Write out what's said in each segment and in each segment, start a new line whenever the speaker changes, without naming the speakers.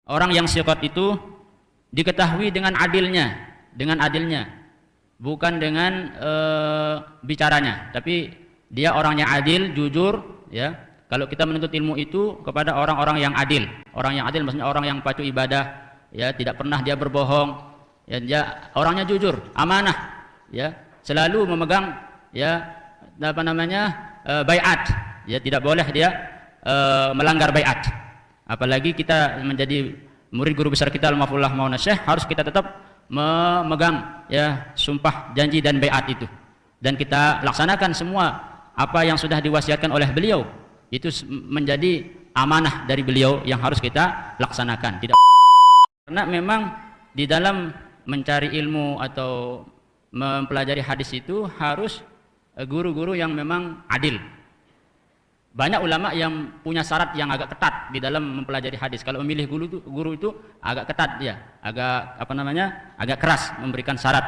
Orang yang siqat itu diketahui dengan adilnya, bukan dengan bicaranya, tapi dia orangnya adil, jujur, ya. Kalau kita menuntut ilmu itu kepada orang-orang yang adil. Orang yang adil maksudnya orang yang patuh ibadah, ya, tidak pernah dia berbohong, ya, dia orangnya jujur, amanah, ya, selalu memegang, ya, apa namanya, baiat, ya, tidak boleh dia melanggar baiat. Apalagi kita menjadi murid guru besar kita Al-Mafullah Maulana Syekh, harus kita tetap memegang, ya, sumpah janji dan baiat itu, dan kita laksanakan semua apa yang sudah diwasiatkan oleh beliau. Itu menjadi amanah dari beliau yang harus kita laksanakan. Tidak, karena memang di dalam mencari ilmu atau mempelajari hadis itu harus guru-guru yang memang adil. Banyak ulama yang punya syarat yang agak ketat di dalam mempelajari hadis. Kalau memilih guru itu agak ketat, dia agak apa namanya, agak keras memberikan syarat.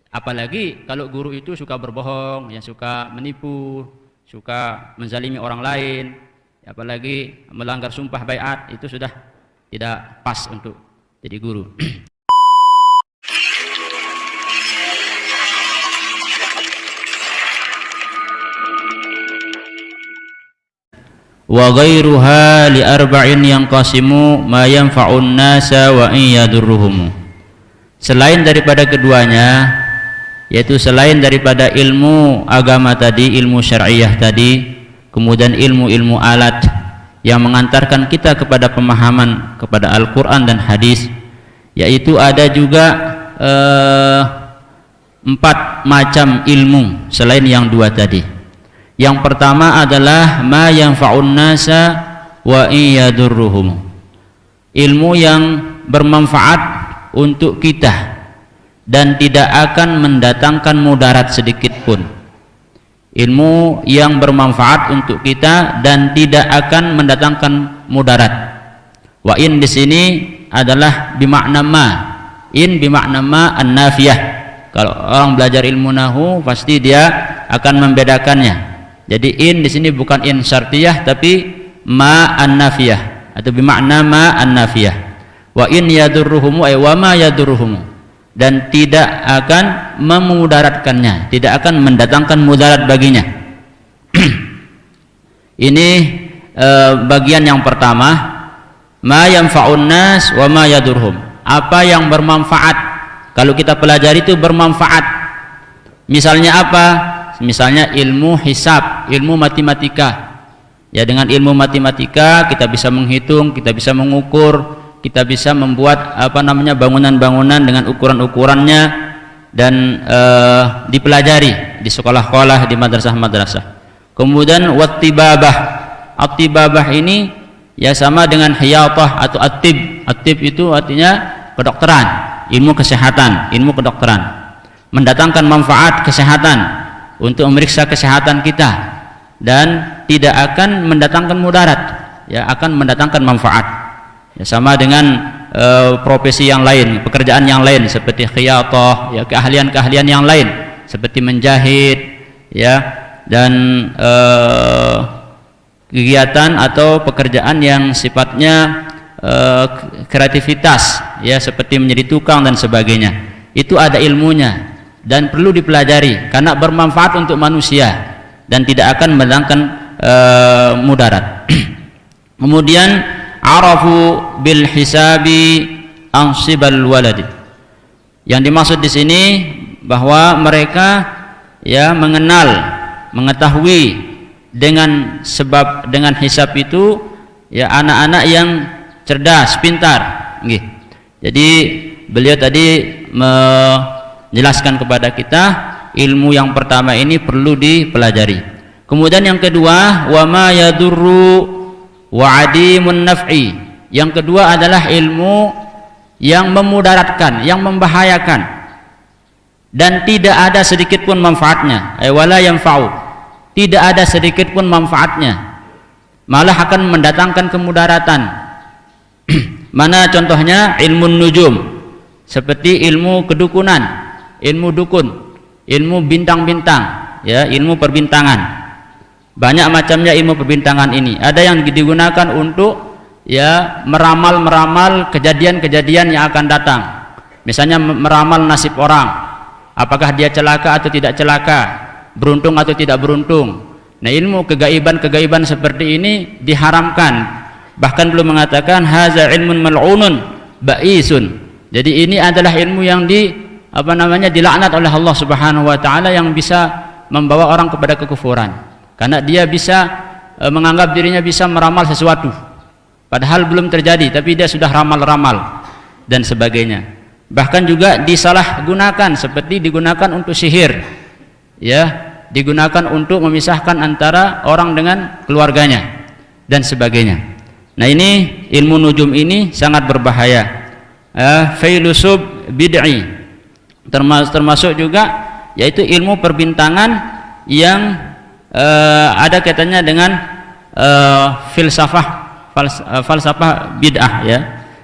Apalagi kalau guru itu suka berbohong, yang suka menipu, suka menzalimi orang lain, apalagi melanggar sumpah baiat, itu sudah tidak pas untuk jadi guru. Wa ghairuha li arba'in yanqasimu ma yanfa'un nasa wa in yadurruhum. Selain daripada keduanya, yaitu selain daripada ilmu agama tadi, ilmu syar'iyah tadi, kemudian ilmu-ilmu alat yang mengantarkan kita kepada pemahaman kepada Al-Quran dan hadis, yaitu ada juga 4 macam ilmu selain yang 2 tadi. Yang pertama adalah ma yanfa'un nasa wa in yadurruhum, ilmu yang bermanfaat untuk kita dan tidak akan mendatangkan mudarat sedikit pun. Ilmu yang bermanfaat untuk kita dan tidak akan mendatangkan mudarat. Wa in di sini adalah bimakna ma. In bimakna ma an-nafiyah. Kalau orang belajar ilmu nahu pasti dia akan membedakannya. Jadi in di sini bukan in syartiyah tapi ma an-nafiyah atau bimakna ma an-nafiyah. Wa in yadurruhum ay wa ma yadurruhum, dan tidak akan memudaratkannya, tidak akan mendatangkan mudarat baginya. Ini bagian yang pertama, ma yanfa'un nas wa ma yadurhum, apa yang bermanfaat. Kalau kita pelajari itu bermanfaat. Misalnya apa? Misalnya ilmu hisab, ilmu matematika. Ya, dengan ilmu matematika kita bisa menghitung, kita bisa mengukur, kita bisa membuat apa namanya bangunan-bangunan dengan ukuran-ukurannya, dan dipelajari di sekolah-sekolah, di madrasah-madrasah. Kemudian wattibabah. Attibabah ini ya sama dengan hiyatah atau attib. Attib itu artinya kedokteran, ilmu kesehatan, ilmu kedokteran. Mendatangkan manfaat kesehatan untuk memeriksa kesehatan kita dan tidak akan mendatangkan mudarat, ya, akan mendatangkan manfaat. Ya, sama dengan profesi yang lain, pekerjaan yang lain seperti khiyatah, ya, keahlian-keahlian yang lain seperti menjahit, ya, dan kegiatan atau pekerjaan yang sifatnya kreativitas, ya, seperti menjadi tukang dan sebagainya. Itu ada ilmunya dan perlu dipelajari karena bermanfaat untuk manusia dan tidak akan mendatangkan mudarat. Kemudian arafu bil hisabi ansibal waladi. Yang dimaksud di sini bahwa mereka ya mengetahui dengan sebab dengan hisab itu ya anak-anak yang cerdas, pintar. Jadi beliau tadi menjelaskan kepada kita ilmu yang pertama ini perlu dipelajari. Kemudian yang kedua, wa ma yadurru wa adimun naf'i. Yang kedua adalah ilmu yang memudaratkan, yang membahayakan dan tidak ada sedikit pun manfaatnya. Wala yanfa'u. Tidak ada sedikit pun manfaatnya. Malah akan mendatangkan kemudaratan. Mana contohnya? Ilmu nujum. Seperti ilmu kedukunan, ilmu dukun, ilmu bintang-bintang, ya, ilmu perbintangan. Banyak macamnya ilmu perbintangan ini. Ada yang digunakan untuk ya meramal kejadian-kejadian yang akan datang. Misalnya meramal nasib orang, apakah dia celaka atau tidak celaka, beruntung atau tidak beruntung. Nah, ilmu kegaiban seperti ini diharamkan. Bahkan belum mengatakan haza ilmun mal'unun ba'isun. Jadi ini adalah ilmu yang dilaknat oleh Allah Subhanahu wa taala, yang bisa membawa orang kepada kekufuran. Karena dia bisa menganggap dirinya bisa meramal sesuatu padahal belum terjadi, tapi dia sudah ramal-ramal dan sebagainya. Bahkan juga disalahgunakan, seperti digunakan untuk sihir, ya, digunakan untuk memisahkan antara orang dengan keluarganya dan sebagainya. Nah, ini ilmu nujum ini sangat berbahaya. Failusub bid'i termasuk juga yaitu ilmu perbintangan yang ada kaitannya dengan falsafah bid'ah, ya,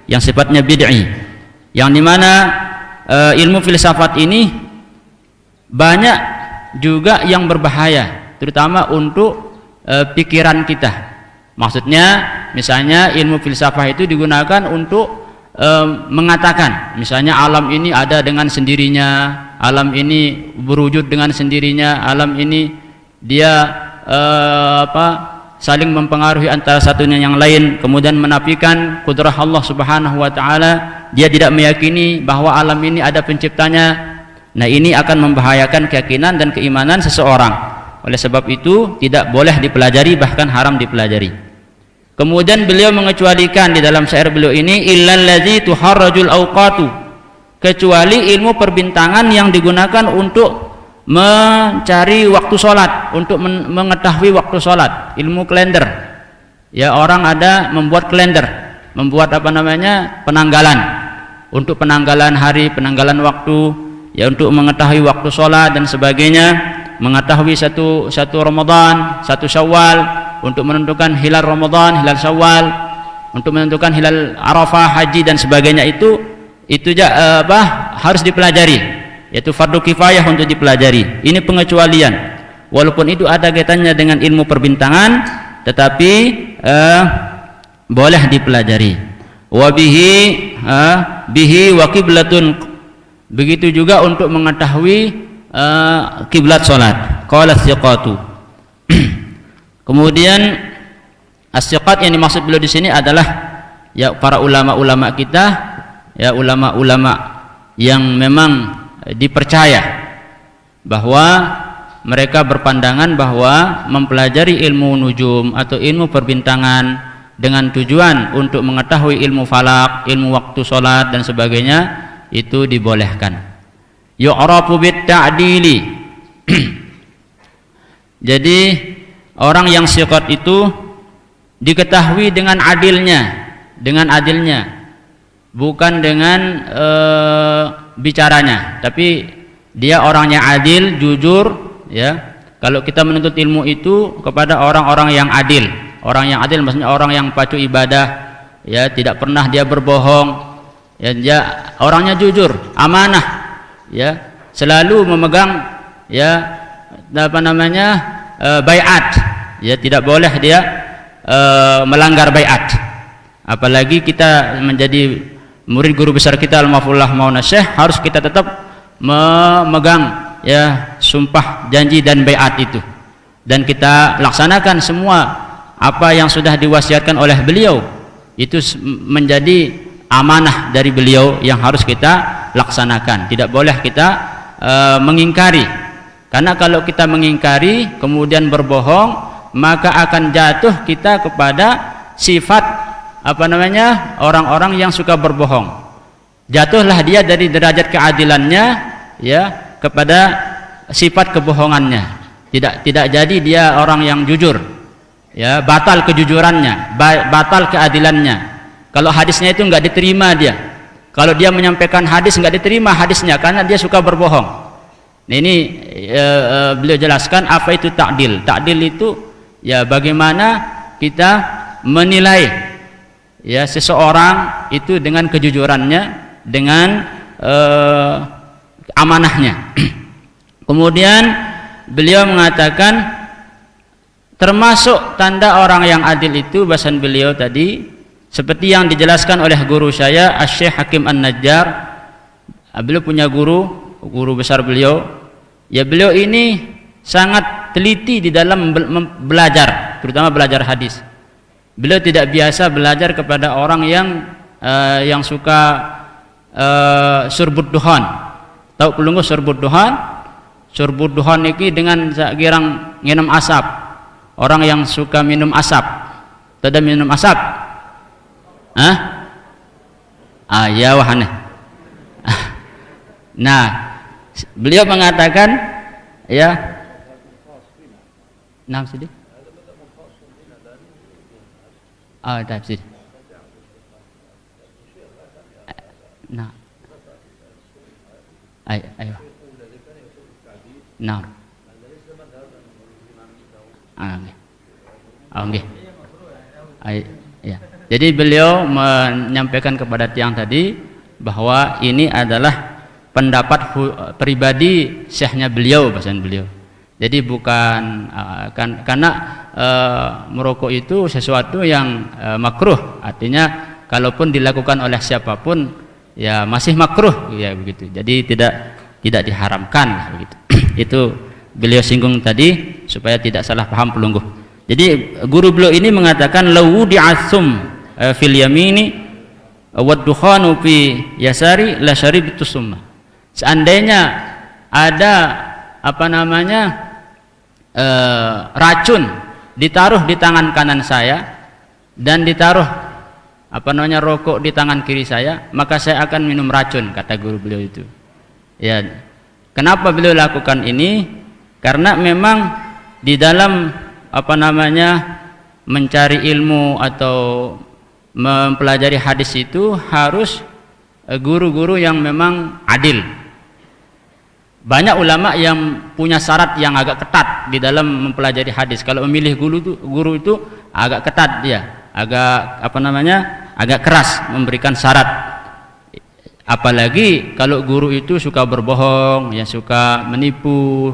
yang sifatnya bid'i, yang dimana ilmu filsafat ini banyak juga yang berbahaya, terutama untuk pikiran kita. Maksudnya, misalnya ilmu filsafat itu digunakan untuk mengatakan, misalnya alam ini ada dengan sendirinya, alam ini berwujud dengan sendirinya, alam ini dia saling mempengaruhi antara satunya yang lain, kemudian menafikan kudrah Allah Subhanahu wa taala. Dia tidak meyakini bahwa alam ini ada penciptanya. Nah, ini akan membahayakan keyakinan dan keimanan seseorang. Oleh sebab itu tidak boleh dipelajari, bahkan haram dipelajari. Kemudian beliau mengecualikan di dalam syair beliau ini, illal ladzi tuharrajul awqatu, kecuali ilmu perbintangan yang digunakan untuk mencari waktu sholat, untuk mengetahui waktu sholat, ilmu kalender. Ya, orang ada membuat kalender, membuat penanggalan, untuk penanggalan hari, penanggalan waktu, ya, untuk mengetahui waktu sholat dan sebagainya, mengetahui satu Ramadan, satu Syawal, untuk menentukan hilal Ramadan, hilal Syawal, untuk menentukan hilal Arafah, haji dan sebagainya. Itu harus dipelajari, yaitu fardu kifayah untuk dipelajari. Ini pengecualian, walaupun itu ada kaitannya dengan ilmu perbintangan, tetapi boleh dipelajari. Wa bihi wa qiblatun, begitu juga untuk mengetahui kiblat salat. Qala as-siqatu. Kemudian as-siqat yang dimaksud beliau di sini adalah, ya, para ulama-ulama kita, ya, ulama-ulama yang memang dipercaya bahwa mereka berpandangan bahwa mempelajari ilmu nujum atau ilmu perbintangan dengan tujuan untuk mengetahui ilmu falak, ilmu waktu sholat dan sebagainya, itu dibolehkan. Yu'rafu bit-ta'dili. Jadi orang yang siqat itu diketahui dengan adilnya, bukan dengan bicaranya, tapi dia orangnya adil, jujur, ya. Kalau kita menuntut ilmu itu kepada orang-orang yang adil, maksudnya orang yang pacu ibadah, ya, tidak pernah dia berbohong, ya, dia orangnya jujur, amanah, ya, selalu memegang, ya, baiat, ya, tidak boleh dia melanggar baiat. Apalagi kita menjadi murid guru besar kita Al-Mafullah Mauna Syekh, harus kita tetap memegang, ya, sumpah, janji dan baiat itu, dan kita laksanakan semua apa yang sudah diwasiatkan oleh beliau. Itu menjadi amanah dari beliau yang harus kita laksanakan. Tidak boleh kita mengingkari, karena kalau kita mengingkari kemudian berbohong, maka akan jatuh kita kepada sifat orang-orang yang suka berbohong. Jatuhlah dia dari derajat keadilannya, ya, kepada sifat kebohongannya. Tidak jadi dia orang yang jujur, ya, batal kejujurannya, batal keadilannya. Kalau hadisnya itu enggak diterima dia. Kalau dia menyampaikan hadis enggak diterima hadisnya karena dia suka berbohong. Nah, ini beliau jelaskan apa itu ta'dil. Ta'dil itu, ya, bagaimana kita menilai, ya, seseorang itu dengan kejujurannya, dengan amanahnya. Kemudian beliau mengatakan termasuk tanda orang yang adil itu, bahasan beliau tadi, Seperti yang dijelaskan oleh guru saya Asy-Syaikh Hakim An-Najjar. Beliau punya guru besar beliau. Ya, beliau ini sangat teliti di dalam belajar, terutama belajar hadis. Beliau tidak biasa belajar kepada orang yang suka surbud duhan. Tahu pelunggu surbud duhan? Surbud duhan ini dengan girang minum asap. Orang yang suka minum asap. Tidak minum asap? Ya wahane. Nah, beliau mengatakan ya. Nam sedih. Tafsir. Nah. Ayo. Nah. Nggih. Ya. Jadi beliau menyampaikan kepada tiang tadi bahwa ini adalah pendapat pribadi syekhnya beliau, bahasanya beliau. Jadi bukan karena merokok itu sesuatu yang makruh, artinya kalaupun dilakukan oleh siapapun ya masih makruh ya begitu. Jadi tidak diharamkan begitu. Itu beliau singgung tadi supaya tidak salah paham pelungguh. Jadi guru beliau ini mengatakan lawu di'atsum fil yamini wad dukhanu fi yasari la syaribtu summa. Seandainya ada racun ditaruh di tangan kanan saya dan ditaruh rokok di tangan kiri saya, maka saya akan minum racun, kata guru beliau itu. Ya. Kenapa beliau lakukan ini? Karena memang di dalam mencari ilmu atau mempelajari hadis itu harus guru-guru yang memang adil. Banyak ulama yang punya syarat yang agak ketat di dalam mempelajari hadis. Kalau memilih guru itu agak ketat dia, agak keras memberikan syarat. Apalagi kalau guru itu suka berbohong, ya suka menipu,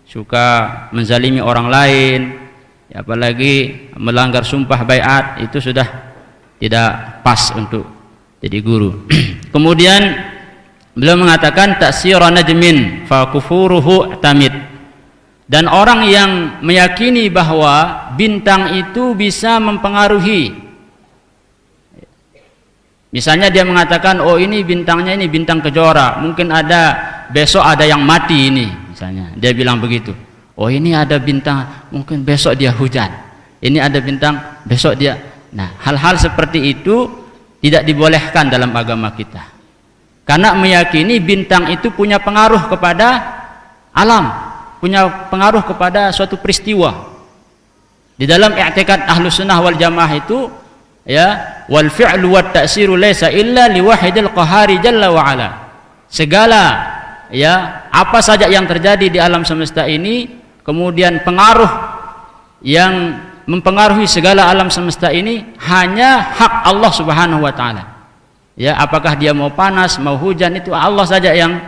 suka menzalimi orang lain, ya, apalagi melanggar sumpah baiat, itu sudah tidak pas untuk jadi guru. Kemudian beliau mengatakan taksira najmin fa kufuruhu tamid. Dan orang yang meyakini bahwa bintang itu bisa mempengaruhi, misalnya dia mengatakan oh ini bintangnya ini bintang kejora, mungkin besok ada yang mati ini, misalnya dia bilang begitu. Oh ini ada bintang, mungkin besok dia hujan. Ini ada bintang, besok dia. Nah, hal-hal seperti itu tidak dibolehkan dalam agama kita. Karena meyakini bintang itu punya pengaruh kepada alam, punya pengaruh kepada suatu peristiwa. Di dalam i'tikad Ahlus Sunnah wal Jamaah itu ya, wal fi'lu wat ta'siru laysa illa li wahidil qahari jalla wa ala. Segala ya, apa saja yang terjadi di alam semesta ini, kemudian pengaruh yang mempengaruhi segala alam semesta ini hanya hak Allah Subhanahu wa taala. Ya, apakah dia mau panas, mau hujan, itu Allah saja yang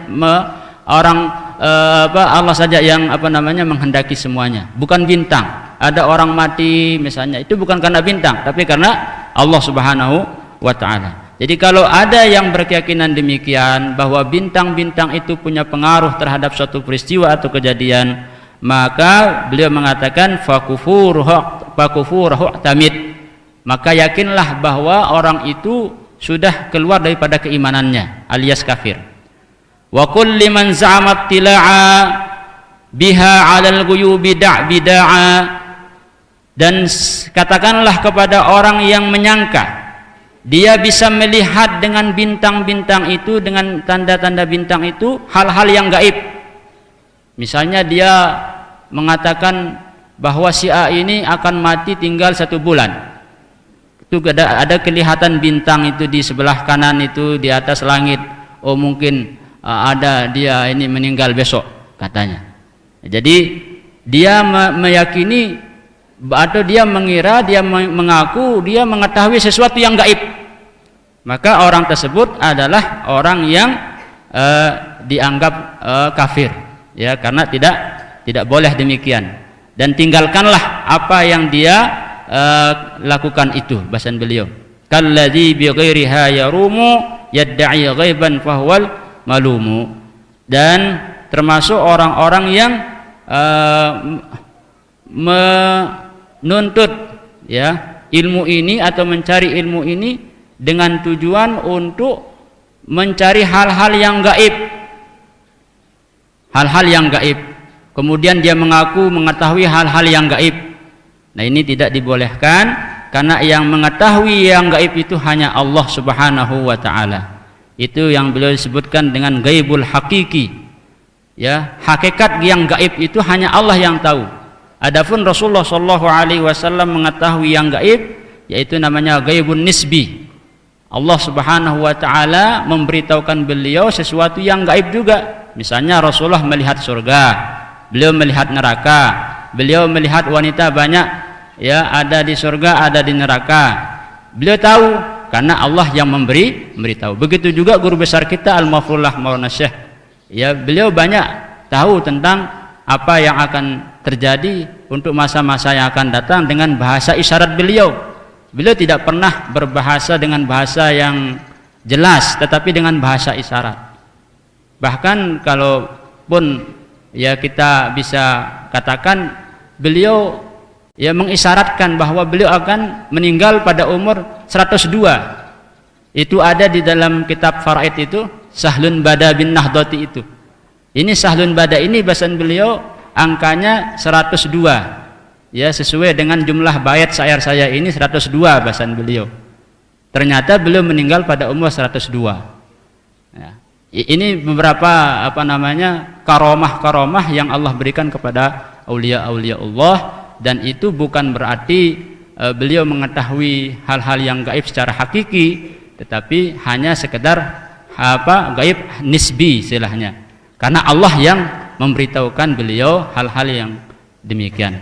Allah saja yang menghendaki semuanya, bukan bintang. Ada orang mati misalnya, itu bukan karena bintang, tapi karena Allah Subhanahu wa taala. Jadi kalau ada yang berkeyakinan demikian bahwa bintang-bintang itu punya pengaruh terhadap suatu peristiwa atau kejadian, maka beliau mengatakan fakufuruhu tamid, maka yakinlah bahwa orang itu sudah keluar daripada keimanannya alias kafir. Wa kulli man za'ama tila'a biha 'alal ghuyubi bid'a, dan katakanlah kepada orang yang menyangka dia bisa melihat dengan bintang-bintang itu, dengan tanda-tanda bintang itu hal-hal yang gaib. Misalnya dia mengatakan bahwa si A ini akan mati tinggal 1 bulan. Itu ada kelihatan bintang itu di sebelah kanan itu di atas langit. Oh mungkin ada dia ini meninggal besok katanya. Jadi dia meyakini atau dia mengira, dia mengaku dia mengetahui sesuatu yang gaib. Maka orang tersebut adalah orang yang dianggap kafir, ya, karena tidak boleh demikian. Dan tinggalkanlah apa yang dia lakukan itu, bahasan beliau. kalladzi bi ghairiha yarumu yadda'i ghaiban fahuwal malumu. Dan termasuk orang-orang yang menuntut ya ilmu ini atau mencari ilmu ini dengan tujuan untuk mencari hal-hal yang gaib, hal-hal yang gaib, kemudian dia mengaku mengetahui hal-hal yang gaib. Nah, ini tidak dibolehkan, karena yang mengetahui yang gaib itu hanya Allah Subhanahu wa ta'ala. Itu yang beliau sebutkan dengan gaibul hakiki ya, hakikat yang gaib itu hanya Allah yang tahu. Adapun Rasulullah sallallahu alaihi wasallam mengetahui yang gaib, yaitu namanya gaibun nisbi. Allah Subhanahu wa ta'ala memberitahukan beliau sesuatu yang gaib juga. Misalnya Rasulullah melihat surga, beliau melihat neraka, beliau melihat wanita banyak ya, ada di surga, ada di neraka. Beliau tahu karena Allah yang memberitahu. Begitu juga guru besar kita Al-Mafrullah Maulana Syekh, ya, beliau banyak tahu tentang apa yang akan terjadi untuk masa-masa yang akan datang dengan bahasa isyarat beliau. Beliau tidak pernah berbahasa dengan bahasa yang jelas, tetapi dengan bahasa isyarat. Bahkan kalaupun ya kita bisa katakan beliau ya mengisyaratkan bahwa beliau akan meninggal pada umur 102. Itu ada di dalam kitab Faraid itu, Sahlun Bada bin Nahdati itu. Ini Sahlun Bada ini bahasan beliau angkanya 102. Ya, sesuai dengan jumlah bait syair saya ini 102 bahasan beliau. Ternyata beliau meninggal pada umur 102. Ya. Ini beberapa karomah yang Allah berikan kepada aulia-aulia Allah, dan itu bukan berarti beliau mengetahui hal-hal yang gaib secara hakiki, tetapi hanya sekedar gaib nisbi istilahnya. Karena Allah yang memberitahukan beliau hal-hal yang demikian.